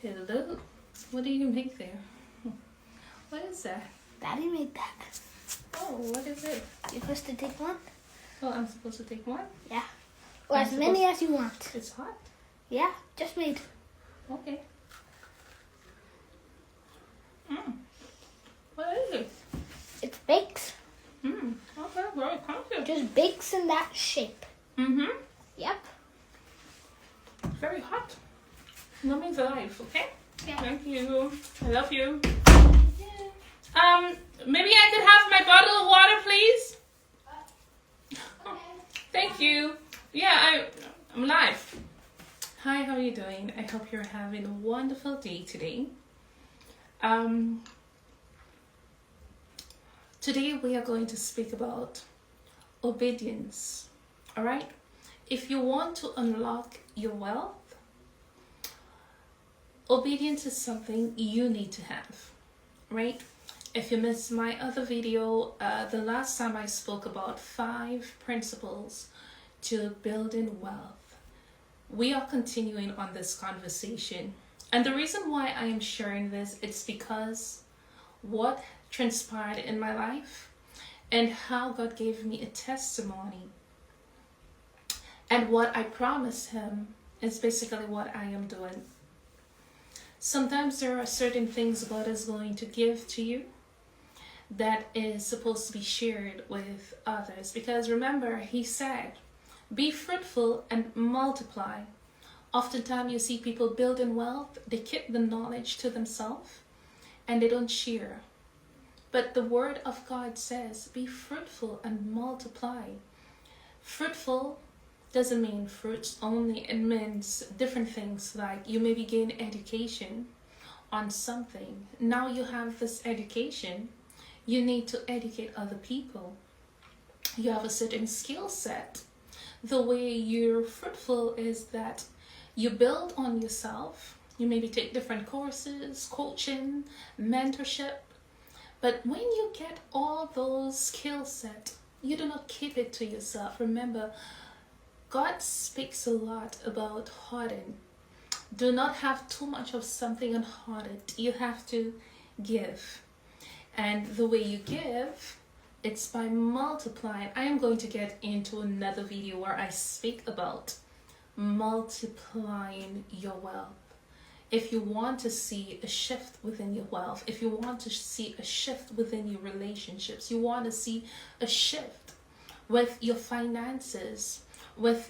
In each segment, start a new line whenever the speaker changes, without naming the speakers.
Hello. What do you make there? What is that?
Daddy made that.
Oh, what is it?
You're supposed to take one?
Oh, I'm supposed to take one?
Yeah. Or as many as you want.
It's hot?
Yeah, just made.
Okay. What is it?
It's baked.
Okay, very comfy.
Just bakes in that shape.
Mm-hmm.
Yep.
Very hot. Mommy's alive, okay?
Yeah.
Thank you. I love you. Maybe I could have my bottle of water, please? Thank you. Yeah, I'm live. Hi, how are you doing? I hope you're having a wonderful day today. Today we are going to speak about obedience. All right? If you want to unlock your wealth, obedience is something you need to have, right? If you missed my other video, the last time I spoke about 5 principles to building wealth. We are continuing on this conversation. And the reason why I am sharing this, it's because what transpired in my life and how God gave me a testimony. And what I promised him is basically what I am doing. Sometimes there are certain things God is going to give to you that is supposed to be shared with others. Because remember, he said, be fruitful and multiply. Oftentimes you see people building wealth, they keep the knowledge to themselves and they don't share. But the word of God says, be fruitful and multiply. Fruitful doesn't mean fruits only. It means different things, like you maybe gain education on something. Now you have this education, you need to educate other people. You have a certain skill set. The way you're fruitful is that you build on yourself. You maybe take different courses, coaching, mentorship. But when you get all those skill set, you do not keep it to yourself. Remember, God speaks a lot about hoarding. Do not have too much of something and hoard it. You have to give. And the way you give, it's by multiplying. I am going to get into another video where I speak about multiplying your wealth. If you want to see a shift within your wealth, if you want to see a shift within your relationships, you want to see a shift with your finances, with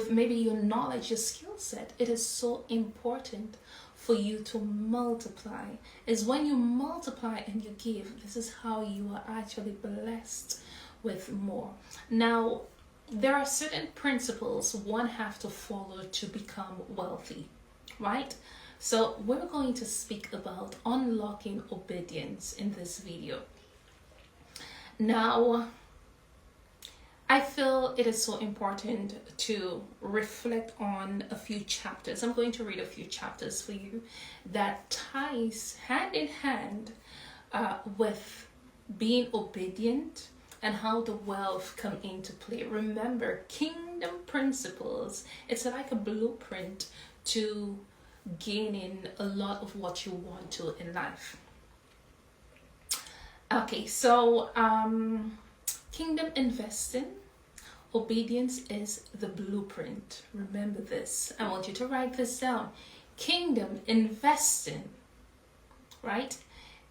maybe your knowledge, your skill set, it is so important for you to multiply. Is when you multiply and you give, this is how you are actually blessed with more. Now, there are certain principles one have to follow to become wealthy, right? So we're going to speak about unlocking obedience in this video. Now, I feel it is so important to reflect on a few chapters. I'm going to read a few chapters for you that ties hand in hand with being obedient and how the wealth come into play. Remember, kingdom principles, it's like a blueprint to gaining a lot of what you want to in life. Okay, so kingdom investing, obedience is the blueprint. Remember this. I want you to write this down. Kingdom investing, right,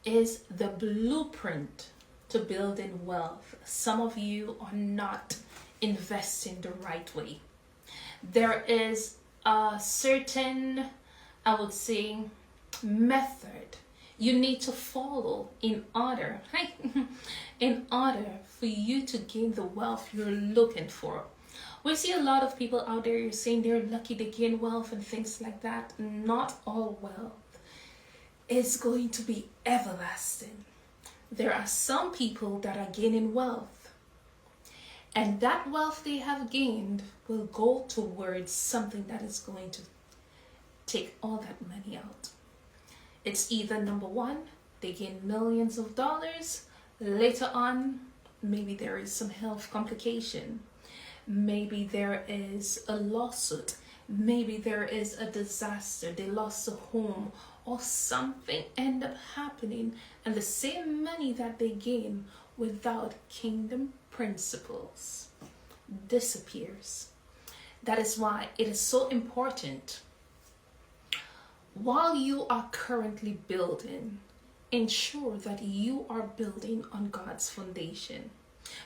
is the blueprint to building wealth. Some of you are not investing the right way. There is a certain, I would say, method you need to follow in order for you to gain the wealth you're looking for. We see a lot of people out there saying they're lucky to gain wealth and things like that. Not all wealth is going to be everlasting. There are some people that are gaining wealth, and that wealth they have gained will go towards something that is going to take all that money out. It's either number one, they gain millions of dollars. Later on, maybe there is some health complication. Maybe there is a lawsuit. Maybe there is a disaster, they lost a home, or something end up happening, and the same money that they gain without kingdom principles disappears. That is why it is so important, while you are currently building, ensure that you are building on God's foundation.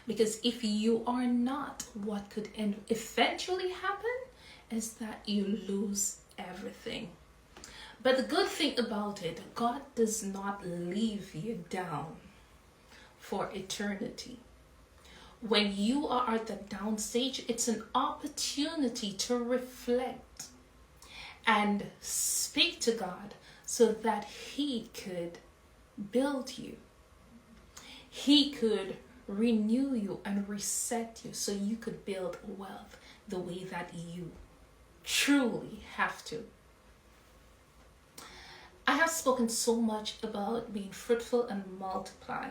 Because if you are not, what could eventually happen is that you lose everything. But the good thing about it, God does not leave you down for eternity. When you are at the down stage, it's an opportunity to reflect and speak to God so that He could build you. He could renew you and reset you so you could build wealth the way that you truly have to. I have spoken so much about being fruitful and multiply.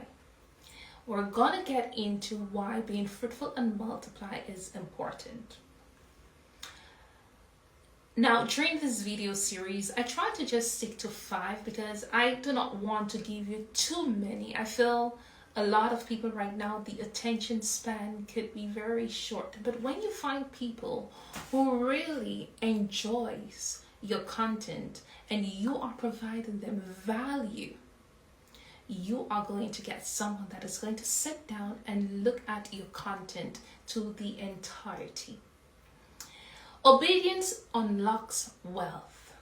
We're gonna get into why being fruitful and multiply is important. Now, during this video series, I try to just stick to 5 because I do not want to give you too many. I feel a lot of people right now, the attention span could be very short. But when you find people who really enjoys your content and you are providing them value, you are going to get someone that is going to sit down and look at your content to the entirety. Obedience unlocks wealth.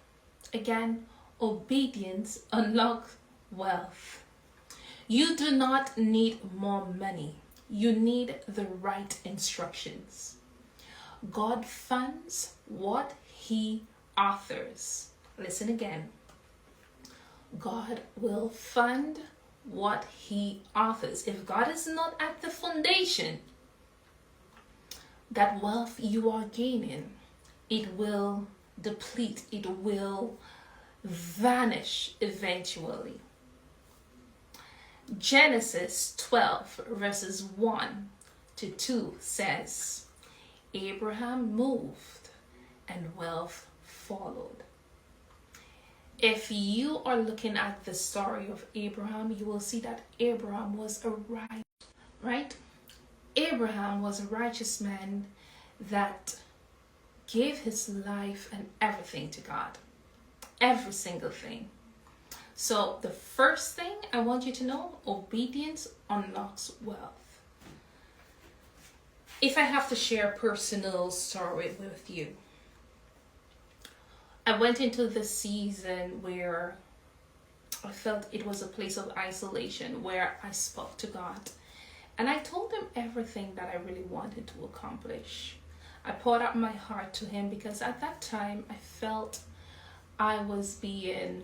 Again, obedience unlocks wealth. You do not need more money. You need the right instructions. God funds what He authors. Listen again. God will fund what He authors. If God is not at the foundation, that wealth you are gaining, it will deplete. It will vanish eventually. Genesis 12 verses 1 to 2 says, Abraham moved and wealth followed. If you are looking at the story of Abraham, you will see that Abraham was a right? Abraham was a righteous man that gave his life and everything to God. Every single thing. So the first thing I want you to know, obedience unlocks wealth. If I have to share a personal story with you, I went into the season where I felt it was a place of isolation, where I spoke to God. And I told Him everything that I really wanted to accomplish. I poured out my heart to Him because at that time I felt I was being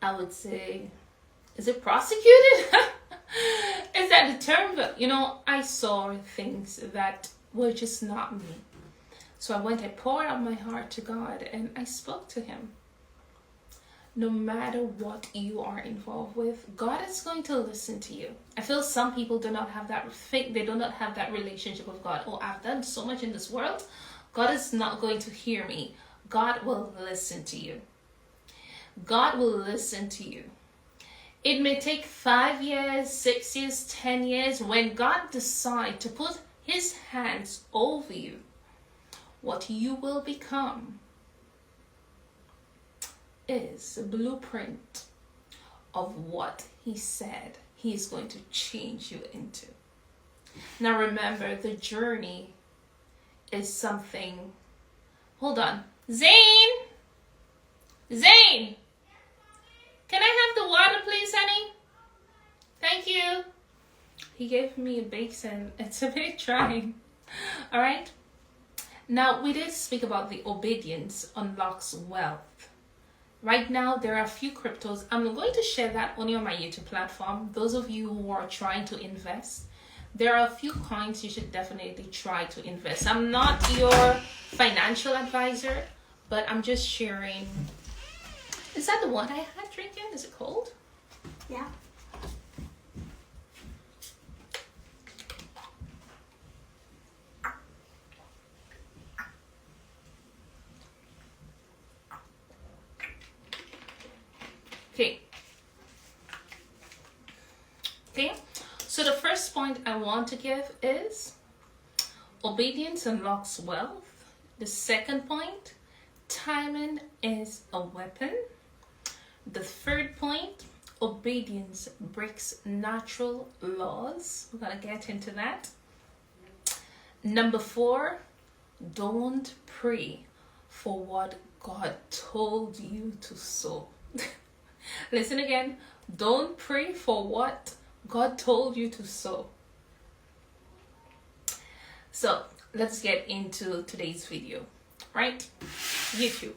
I would say, is it prosecuted? Is that the term? But, I saw things that were just not me. So I poured out my heart to God and I spoke to Him. No matter what you are involved with, God is going to listen to you. I feel some people do not have that, they do not have that relationship with God. Oh, I've done so much in this world. God is not going to hear me. God will listen to you. God will listen to you. It may take 5 years, 6 years, 10 years. When God decides to put His hands over you, what you will become is a blueprint of what He said He is going to change you into. Now remember, the journey is something. Hold on. Zane! Can I have the water, please, honey? Thank you. He gave me a basin. It's a bit trying. All right. Now, we did speak about the obedience unlocks wealth. Right now, there are a few cryptos. I'm going to share that only on my YouTube platform. Those of you who are trying to invest, there are a few coins you should definitely try to invest. I'm not your financial advisor, but I'm just sharing. Is that the one I had drinking? Is it cold?
Yeah.
first point I want to give is obedience unlocks wealth. The second point, timing is a weapon. The third point, obedience breaks natural laws. We're going to get into that. Number 4, don't pray for what God told you to sow. Listen again. Don't pray for what God told you to sow. So let's get into today's video, right? YouTube.